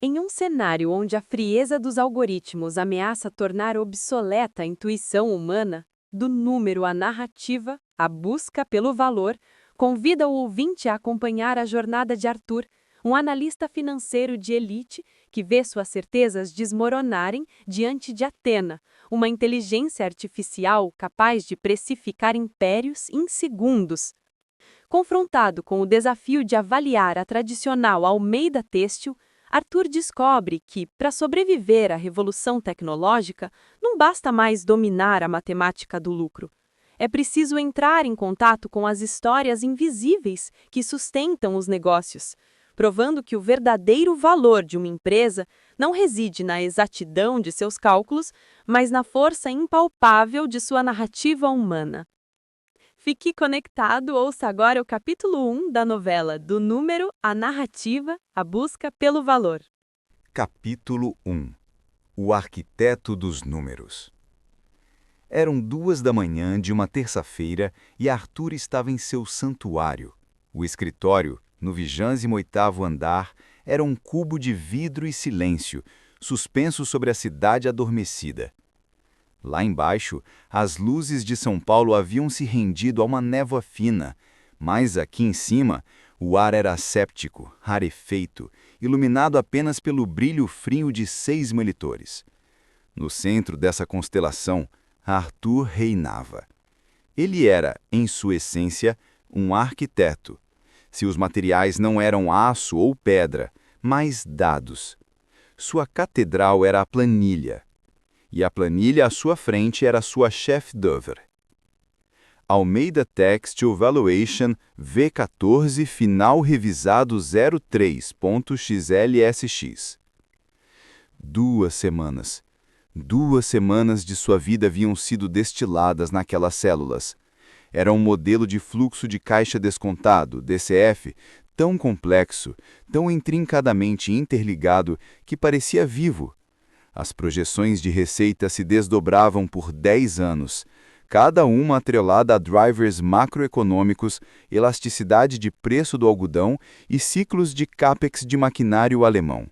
Em um cenário onde a frieza dos algoritmos ameaça tornar obsoleta a intuição humana, do número à narrativa, a busca pelo valor, convida o ouvinte a acompanhar a jornada de Arthur, um analista financeiro de elite que vê suas certezas desmoronarem diante de Athena, uma inteligência artificial capaz de precificar impérios em segundos. Confrontado com o desafio de avaliar a tradicional Almeida Têxtil, Arthur descobre que, para sobreviver à revolução tecnológica, não basta mais dominar a matemática do lucro. É preciso entrar em contato com as histórias invisíveis que sustentam os negócios, provando que o verdadeiro valor de uma empresa não reside na exatidão de seus cálculos, mas na força impalpável de sua narrativa humana. Fique conectado, ouça agora o capítulo 1 da novela Do Número à Narrativa, a Busca pelo Valor. Capítulo 1 O Arquiteto dos Números. Eram 2 da manhã de uma terça-feira e Arthur estava em seu santuário. O escritório, no 28º andar, era um cubo de vidro e silêncio, suspenso sobre a cidade adormecida. Lá embaixo, as luzes de São Paulo haviam se rendido a uma névoa fina, mas aqui em cima, o ar era asséptico, rarefeito, iluminado apenas pelo brilho frio de 6 monitores. No centro dessa constelação, Arthur reinava. Ele era, em sua essência, um arquiteto. Se os materiais não eram aço ou pedra, mas dados. Sua catedral era a planilha. E a planilha à sua frente era sua chef-d'œuvre. Almeida Textile Valuation V14 Final Revisado 03.xlsx. 2 semanas. 2 semanas de sua vida haviam sido destiladas naquelas células. Era um modelo de fluxo de caixa descontado, DCF, tão complexo, tão intrincadamente interligado, que parecia vivo. As projeções de receita se desdobravam por 10 anos, cada uma atrelada a drivers macroeconômicos, elasticidade de preço do algodão e ciclos de capex de maquinário alemão.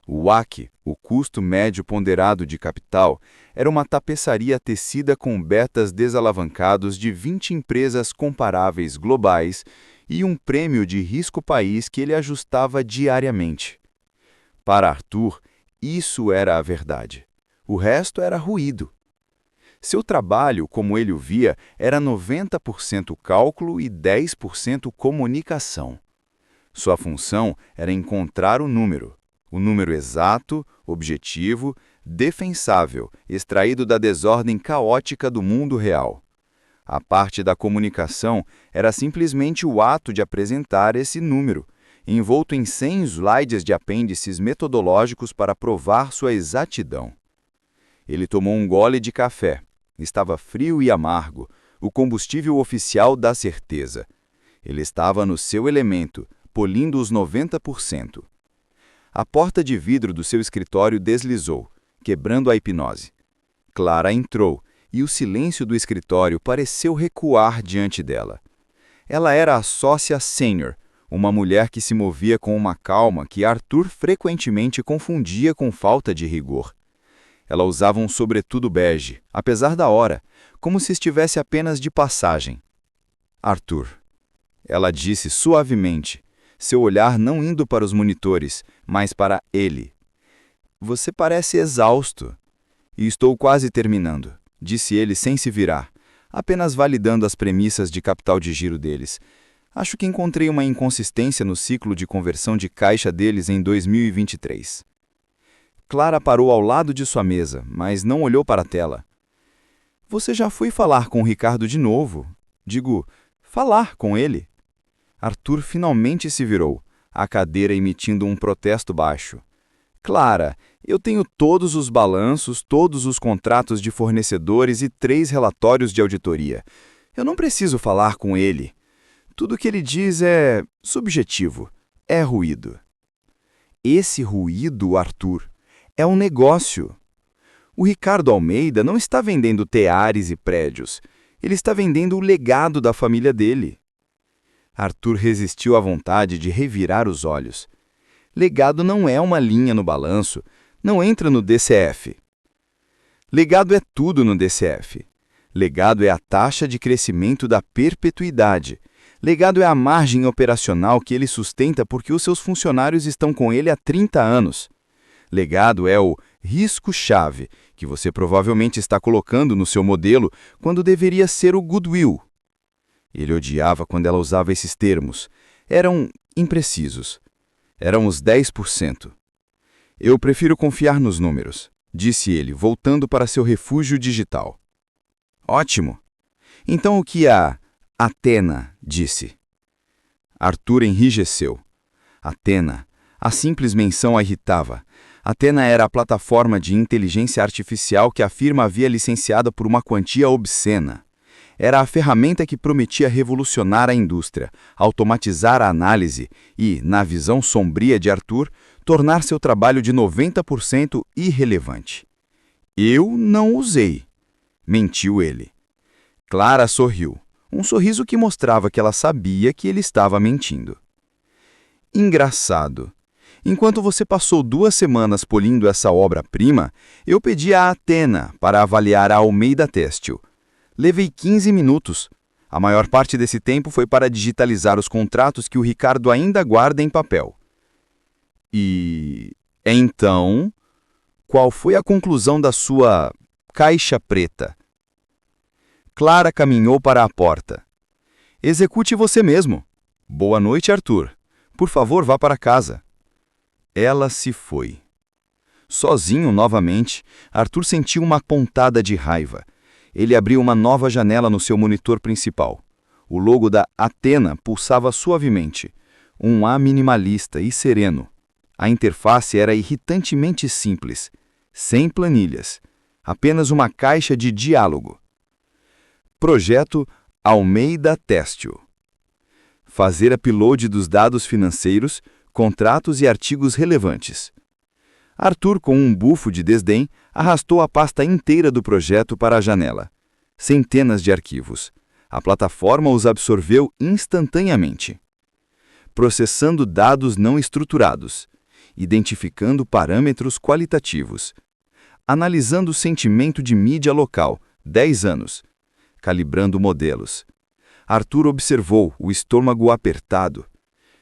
O WACC, o custo médio ponderado de capital, era uma tapeçaria tecida com betas desalavancados de 20 empresas comparáveis globais e um prêmio de risco país que ele ajustava diariamente. Para Arthur, isso era a verdade. O resto era ruído. Seu trabalho, como ele o via, era 90% cálculo e 10% comunicação. Sua função era encontrar o número exato, objetivo, defensável, extraído da desordem caótica do mundo real. A parte da comunicação era simplesmente o ato de apresentar esse número, envolto em 100 slides de apêndices metodológicos para provar sua exatidão. Ele tomou um gole de café. Estava frio e amargo, o combustível oficial da certeza. Ele estava no seu elemento, polindo os 90%. A porta de vidro do seu escritório deslizou, quebrando a hipnose. Clara entrou, e o silêncio do escritório pareceu recuar diante dela. Ela era a sócia sênior, uma mulher que se movia com uma calma que Arthur frequentemente confundia com falta de rigor. Ela usava um sobretudo bege, apesar da hora, como se estivesse apenas de passagem. Arthur. Ela disse suavemente, seu olhar não indo para os monitores, mas para ele. Você parece exausto. E estou quase terminando, disse ele sem se virar, apenas validando as premissas de capital de giro deles. Acho que encontrei uma inconsistência no ciclo de conversão de caixa deles em 2023. Clara parou ao lado de sua mesa, mas não olhou para a tela. Você já foi falar com o Ricardo de novo? Digo, falar com ele? Arthur finalmente se virou, a cadeira emitindo um protesto baixo. Clara, eu tenho todos os balanços, todos os contratos de fornecedores e 3 relatórios de auditoria. Eu não preciso falar com ele. Tudo o que ele diz é subjetivo, é ruído. Esse ruído, Arthur, é um negócio. O Ricardo Almeida não está vendendo teares e prédios. Ele está vendendo o legado da família dele. Arthur resistiu à vontade de revirar os olhos. Legado não é uma linha no balanço, não entra no DCF. Legado é tudo no DCF. Legado é a taxa de crescimento da perpetuidade. Legado é a margem operacional que ele sustenta porque os seus funcionários estão com ele há 30 anos. Legado é o risco-chave que você provavelmente está colocando no seu modelo quando deveria ser o goodwill. Ele odiava quando ela usava esses termos. Eram imprecisos. Eram os 10%. Eu prefiro confiar nos números, disse ele, voltando para seu refúgio digital. Ótimo! Então o que a Athena disse? Arthur enrijeceu. Athena, a simples menção a irritava. Athena era a plataforma de inteligência artificial que a firma havia licenciado por uma quantia obscena. Era a ferramenta que prometia revolucionar a indústria, automatizar a análise e, na visão sombria de Arthur, tornar seu trabalho de 90% irrelevante. Eu não usei, mentiu ele. Clara sorriu, um sorriso que mostrava que ela sabia que ele estava mentindo. Engraçado. Enquanto você passou 2 semanas polindo essa obra-prima, eu pedi a Athena para avaliar a Almeida Têxtil. Levei 15 minutos. A maior parte desse tempo foi para digitalizar os contratos que o Ricardo ainda guarda em papel. E então, qual foi a conclusão da sua caixa preta? Clara caminhou para a porta. Execute você mesmo. Boa noite, Arthur. Por favor, vá para casa. Ela se foi. Sozinho novamente, Arthur sentiu uma pontada de raiva. Ele abriu uma nova janela no seu monitor principal. O logo da Athena pulsava suavemente. Um A minimalista e sereno. A interface era irritantemente simples, sem planilhas. Apenas uma caixa de diálogo. Projeto Almeida Têxtil. Fazer upload dos dados financeiros, contratos e artigos relevantes. Arthur, com um bufo de desdém, arrastou a pasta inteira do projeto para a janela. Centenas de arquivos. A plataforma os absorveu instantaneamente. Processando dados não estruturados. Identificando parâmetros qualitativos. Analisando o sentimento de mídia local, 10 anos. Calibrando modelos. Arthur observou, o estômago apertado.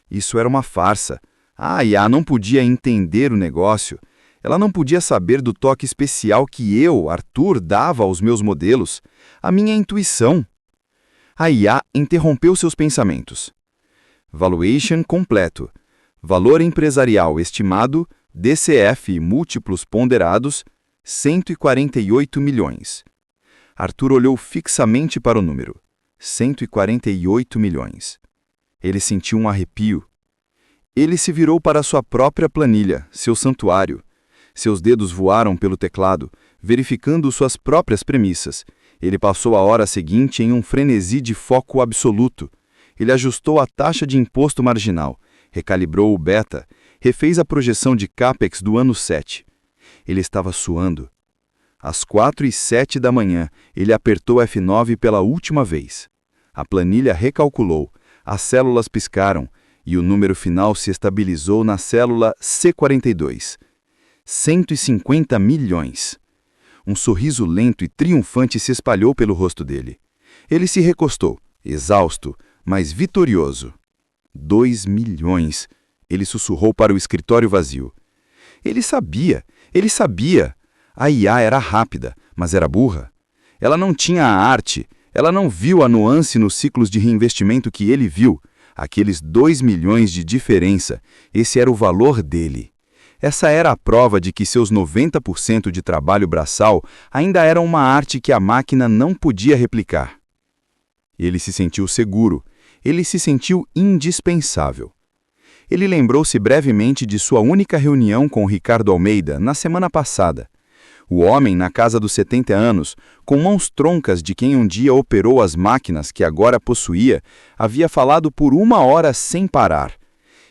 Isso era uma farsa. A IA não podia entender o negócio. Ela não podia saber do toque especial que eu, Arthur, dava aos meus modelos, a minha intuição. A IA interrompeu seus pensamentos. Valuation completo. Valor empresarial estimado, DCF e múltiplos ponderados, 148 milhões. Arthur olhou fixamente para o número. 148 milhões. Ele sentiu um arrepio. Ele se virou para sua própria planilha, seu santuário. Seus dedos voaram pelo teclado, verificando suas próprias premissas. Ele passou a hora seguinte em um frenesi de foco absoluto. Ele ajustou a taxa de imposto marginal, recalibrou o beta, refez a projeção de CAPEX do ano 7. Ele estava suando. Às 4h07 da manhã, ele apertou F9 pela última vez. A planilha recalculou, as células piscaram e o número final se estabilizou na célula C42. 150 milhões. Um sorriso lento e triunfante se espalhou pelo rosto dele. Ele se recostou, exausto, mas vitorioso. 2 milhões. Ele sussurrou para o escritório vazio. Ele sabia. A IA era rápida, mas era burra. Ela não tinha a arte, ela não viu a nuance nos ciclos de reinvestimento que ele viu. Aqueles 2 milhões de diferença, esse era o valor dele. Essa era a prova de que seus 90% de trabalho braçal ainda eram uma arte que a máquina não podia replicar. Ele se sentiu seguro, ele se sentiu indispensável. Ele lembrou-se brevemente de sua única reunião com Ricardo Almeida na semana passada. O homem, na casa dos 70 anos, com mãos troncas de quem um dia operou as máquinas que agora possuía, havia falado por 1 hora sem parar.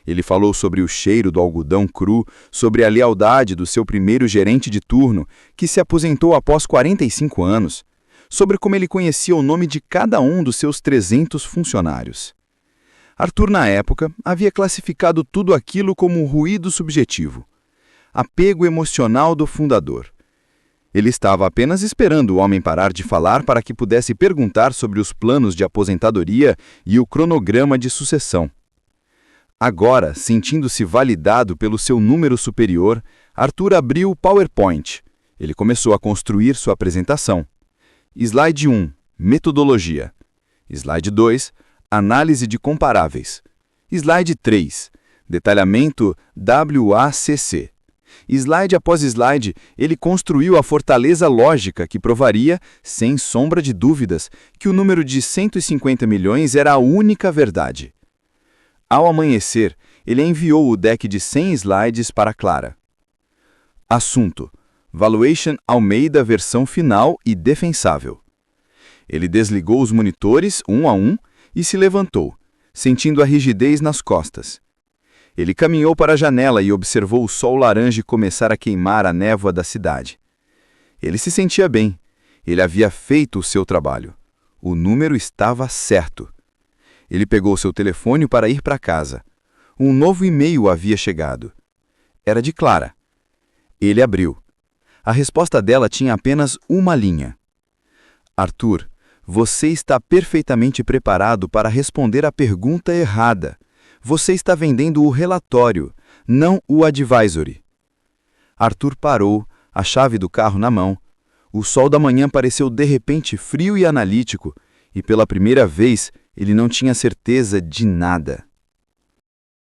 Ele falou sobre o cheiro do algodão cru, sobre a lealdade do seu primeiro gerente de turno, que se aposentou após 45 anos, sobre como ele conhecia o nome de cada um dos seus 300 funcionários. Arthur, na época, havia classificado tudo aquilo como ruído subjetivo, apego emocional do fundador. Ele estava apenas esperando o homem parar de falar para que pudesse perguntar sobre os planos de aposentadoria e o cronograma de sucessão. Agora, sentindo-se validado pelo seu número superior, Arthur abriu o PowerPoint. Ele começou a construir sua apresentação. Slide 1. Metodologia. Slide 2. Análise de comparáveis. Slide 3. Detalhamento WACC. Slide após slide, ele construiu a fortaleza lógica que provaria, sem sombra de dúvidas, que o número de 150 milhões era a única verdade. Ao amanhecer, ele enviou o deck de 100 slides para Clara. Assunto: Valuation Almeida versão final e defensável. Ele desligou os monitores, um a um, e se levantou, sentindo a rigidez nas costas. Ele caminhou para a janela e observou o sol laranja começar a queimar a névoa da cidade. Ele se sentia bem. Ele havia feito o seu trabalho. O número estava certo. Ele pegou seu telefone para ir para casa. Um novo e-mail havia chegado. Era de Clara. Ele abriu. A resposta dela tinha apenas uma linha. Arthur, você está perfeitamente preparado para responder a pergunta errada. Você está vendendo o relatório, não o advisory. Arthur parou, a chave do carro na mão. O sol da manhã pareceu de repente frio e analítico, e pela primeira vez ele não tinha certeza de nada.